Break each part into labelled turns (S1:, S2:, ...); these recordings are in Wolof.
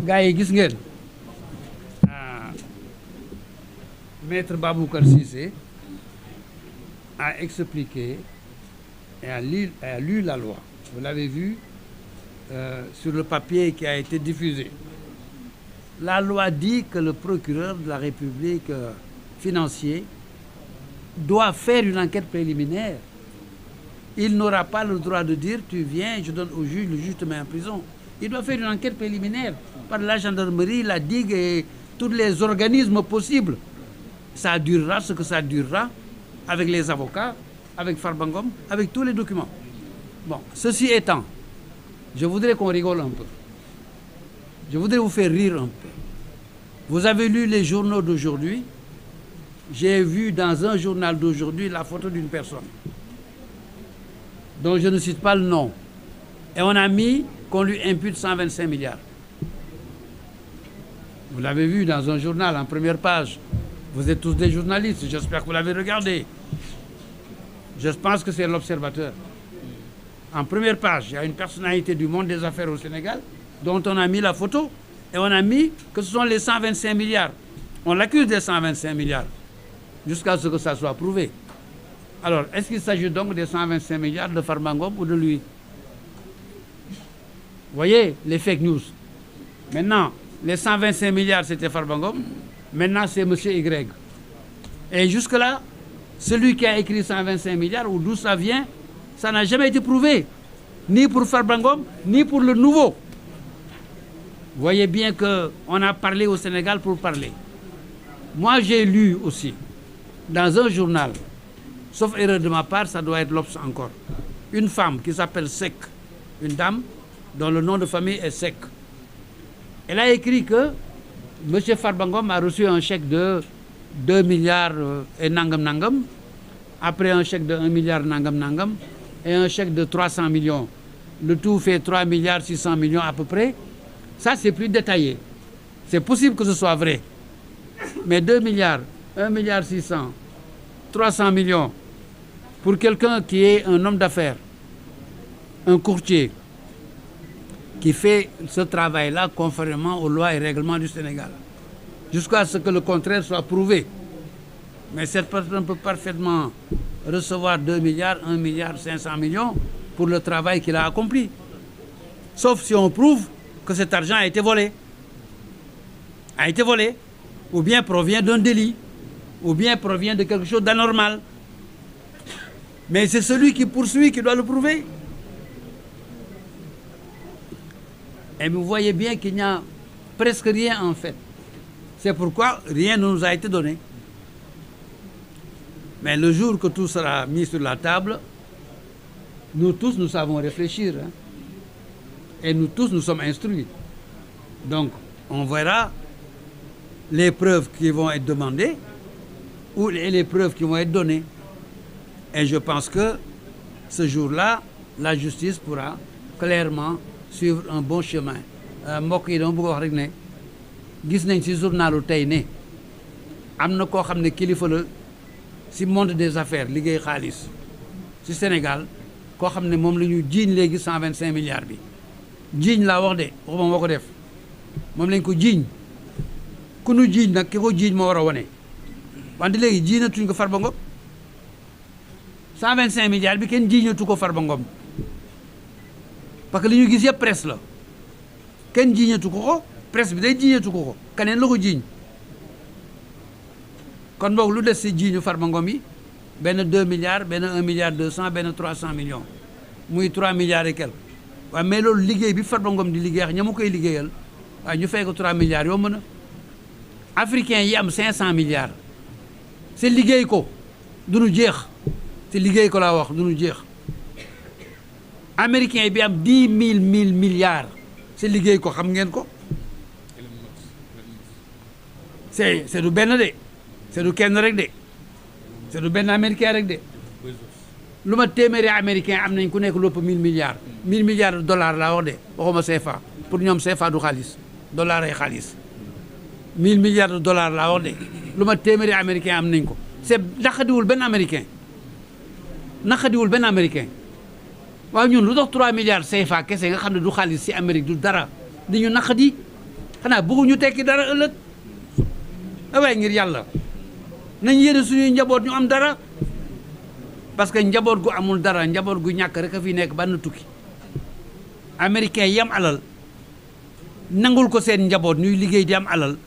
S1: gars yi gis ngeen maître Baboucar Cissé a expliqué et a lu la loi. Vous l'avez vu sur le papier qui a été diffusé. La loi dit que le procureur de la République financier doit faire une enquête préliminaire. Il n'aura pas le droit de dire tu viens, je donne au juge, le juge te met en prison. Il doit faire une enquête préliminaire par la gendarmerie, la digue et tous les organismes possibles. Ça durera ce que ça durera avec les avocats, avec Farba Ngom, avec tous les documents. Bon, ceci étant, je voudrais qu'on rigole un peu. Je voudrais vous faire rire un peu. Vous avez lu les journaux d'aujourd'hui. J'ai vu dans un journal d'aujourd'hui la photo d'une personne dont je ne cite pas le nom. Et on a mis qu'on lui impute 125 milliards. Vous l'avez vu dans un journal en première page. Vous êtes tous des journalistes, j'espère que vous l'avez regardé. Je pense que c'est l'Observateur. En première page, il y a une personnalité du monde des affaires au Sénégal dont on a mis la photo et on a mis que ce sont les 125 milliards. On l'accuse des 125 milliards jusqu'à ce que ça soit prouvé. Alors, est-ce qu'il s'agit donc des 125 milliards de Farba Ngom ou de lui? Vous voyez les fake news. Maintenant, les 125 milliards, c'était Farba Ngom. Maintenant, c'est M. Y. Et jusque-là, celui qui a écrit 125 milliards, ou d'où ça vient, ça n'a jamais été prouvé. Ni pour Farba Ngom, ni pour le nouveau. Vous voyez bien qu'on a parlé au Sénégal pour parler. Moi, j'ai lu aussi, dans un journal, sauf erreur de ma part, ça doit être l'Obs encore, une femme qui s'appelle Seck, une dame dont le nom de famille est Seck. Elle a écrit que M. Farba Ngom a reçu un chèque de 2 milliards et nangam nangam, après un chèque de 1 milliard nangam nangam, et un chèque de 300 millions. Le tout fait 3 milliards 600 millions à peu près. Ça, c'est plus détaillé. C'est possible que ce soit vrai. Mais 2 milliards, 1 milliard 600, 300 millions, pour quelqu'un qui est un homme d'affaires, un courtier, qui fait ce travail-là conformément aux lois et règlements du Sénégal, jusqu'à ce que le contraire soit prouvé. Mais cette personne peut parfaitement recevoir 2 milliards, 1 milliard 500 millions pour le travail qu'il a accompli. Sauf si on prouve que cet argent a été volé. Ou bien provient d'un délit, ou bien provient de quelque chose d'anormal. Mais c'est celui qui poursuit qui doit le prouver. Et vous voyez bien qu'il n'y a presque rien en fait. C'est pourquoi rien ne nous a été donné. Mais le jour que tout sera mis sur la table, nous tous, nous savons réfléchir. Hein? Et nous tous, nous sommes instruits. Donc, on verra les preuves qui vont être demandées ou les preuves qui vont être données. Et je pense que ce jour-là, la justice pourra clairement suivre un bon chemin. mbokk yi dama bëgg a wax rek ne gis nañ ci journalu tey ne am na koo xam ne kilifa la ci monde des affaires liggéey xaalis ci Sénégal koo xam ne moom la ñu jiiñ léegi 125 milliards bi jiiñ laa wax de waxuma moo ko def moom lañ ko jiiñ ku nu jiiñ nag ki ko jiiñ moo war a wane wante léegi jiiñatuñ ko Farba Ngom 125 milliards bi kenn jiiñatu ko Farba Ngom parce que li ñu gis yëpp presse la kenn jiiñatu ko presse bi day jiiñatu ko keneen la ko jiiñ kon boog lu des si jiiñu Farba Ngom yi benn 2 milliards benn 1 milliard 200 benn 300 millions muy 3 milliards et quelque waaye mais loolu liggéey bi Farba Ngom di liggéey ak ña ma koy liggéeyal waaye ñu fay ko 3 milliards yomb na africain yi am 500 milliards c'est liggéey ko du nu jeex c'est liggéey ko laa wax du nu jeex américain bi am 10 000 milliards c'est liggéey ko xam ngeen ko c'est du benn de c'est du kenn rek de c'est du benn américain rek de lu ma téeméeri américain am nañ ku nekk lu ëpp 1000 milliards 1000 milliards de dollars laa wax de waxuma CFA pour ñoom CFA du xaalis dollar ay xaalis 1000 milliards de dollars laa wax de lu ma téeméeri américain am nañ ko c'est naqadiwul benn américain waaw ñun lu dox 3 milliards CFA kese nga xam ne du xaalis si Amérique du dara di ñu naqadi xanaa bëgguñu tekki dara ëllëg waaye ngir yàlla nañ yéene suñuy njaboot ñu am dara parce que njaboot gu amul dara njaboot gu ñàkk rek a fi nekk ban tukki américain yi am alal nangul ko seen njaboot ñuy liggéey di am alal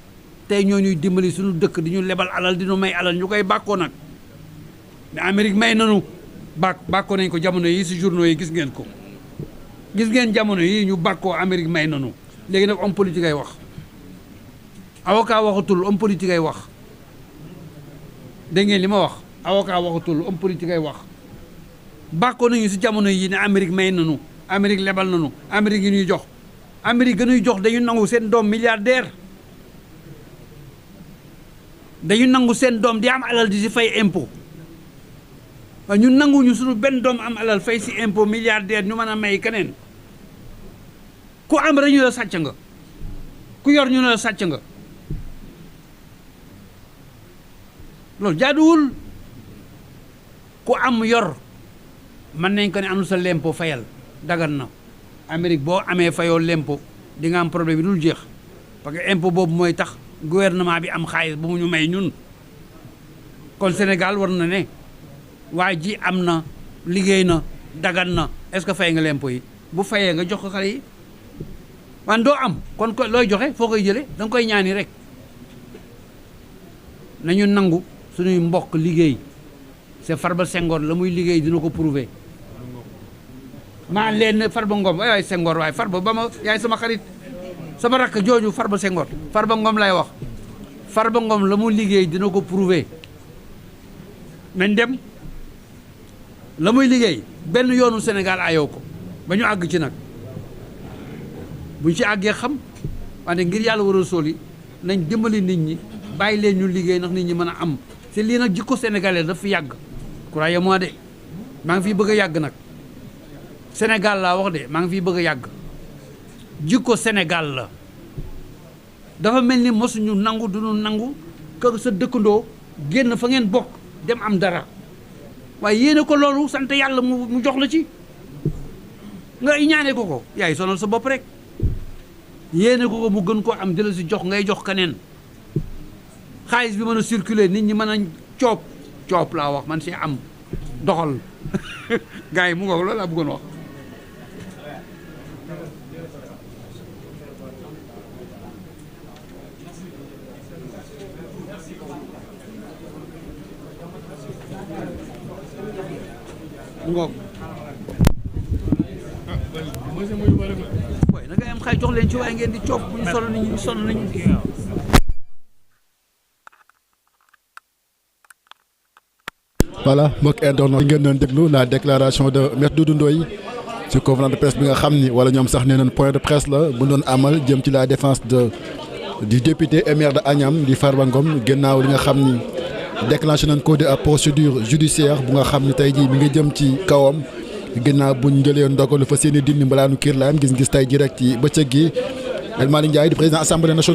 S1: tey ñoo ñuy dimbali suñu dëkk di ñu lebal alal di ñu may alal ñu koy bàkkoo nag mais Amérique may nanu bàkkoo nañ ko jamono yi si journaux yi gis ngeen ko gis ngeen jamono yi ñu bàkkoo Amérique may nanu léegi nag homme politique ay wax avocat waxatul homme politique ay wax dégg ngeen li ma wax avocat waxatul homme politique ay wax bàkkoo nañu si jamono yi ne Amérique may nanu Amérique lebal nanu Amérique yi ñuy jox Amérique gënuy jox dañu nangu seen doom milliardaire dañu nangu seen doom di am alal di si fay impôt waaye ñun nanguñu suñu benn doom am alal fay si impôt milliardaire ñu mën a may keneen ku am rek ñu la sàcc nga ku yor ñu ne la sàcc nga loolu jaaduwul ku am yor mën nañ ko ne anu sa lempo fayal dagan na Amérique boo amee fayoo lempo di nga am problème yi dul jeex parce que impôt boobu mooy tax gouvernement bi am xaalis bu mu ñu may ñun kon Sénégal war na ne waa ji am na liggéey na dagan na est-ce que fay nga lempo yi bu fayee nga jox ko xale yi wan doo am kon ko looy joxe foo koy jëlee da nga koy ñaani rek nañu nangu suñuy mbokk liggéey c'est Farba Senghor la muy liggéey dina ko prouver maa leen Farba Ngom waay Senghor waaye Farba ba ma yaay sama xarit sama rakk jooju Farba Senghor Farba Ngom lay wax Farba Ngom la mu liggéey dina ko prouver nañ dem la muy liggéey benn yoonu Sénégal ayoo ko ba ñu àgg ci nag buñ ci àggee xam wante ngir yàlla war a sóoli nañ dimbali nit ñi bàyyi leen ñu liggéey ndax nit ñi mën a am te lii nag jikko sénégalais daf fi yàgg croyez-moi de maa ngi fiy bëgg a yàgg nag Sénégal laa wax de maa ngi fiy bëgg a yàgg jikko Sénégal la dafa mel ni mosuñu nangu duñu nangu que sa dëkkandoo génn fa ngeen bokk dem am dara waaye yéene ko loolu sant yàlla mu jox la ci nga ñaane ko yaay sonal sa bopp rek yéene ko mu gën koo am jëla si jox ngay jox keneen xaalis bi mën a circuler nit ñi mën a coob laa wax man si am doxal gars yi mu ngoog loolu laa bëggoon wax mu ngoog waaye na ngay am xay jox leen ci waaye ngeen di coob bu ñu sonn nit ñi sonn nañu
S2: voilà mbokk internet ngeen doon déglu la déclaration de Maître Doudou Ndoye ci conférence de presse bi nga xam ni wala ñoom sax nee nañ point de presse la bu doon amal jëm ci la défense du député et maire de Agnam di Farba Ngom gannaaw li nga xam ni déclenché nañ ko de procédure judiciaire bu nga xam ni tey jii mi ngi jëm ci kawam gannaaw buñ jëlee ndogalu fa seen i dindi mbalaanu kiir laayam gis tey ji rek ci bëccëg gi El Malick Ndiaye di président assemblée nationale.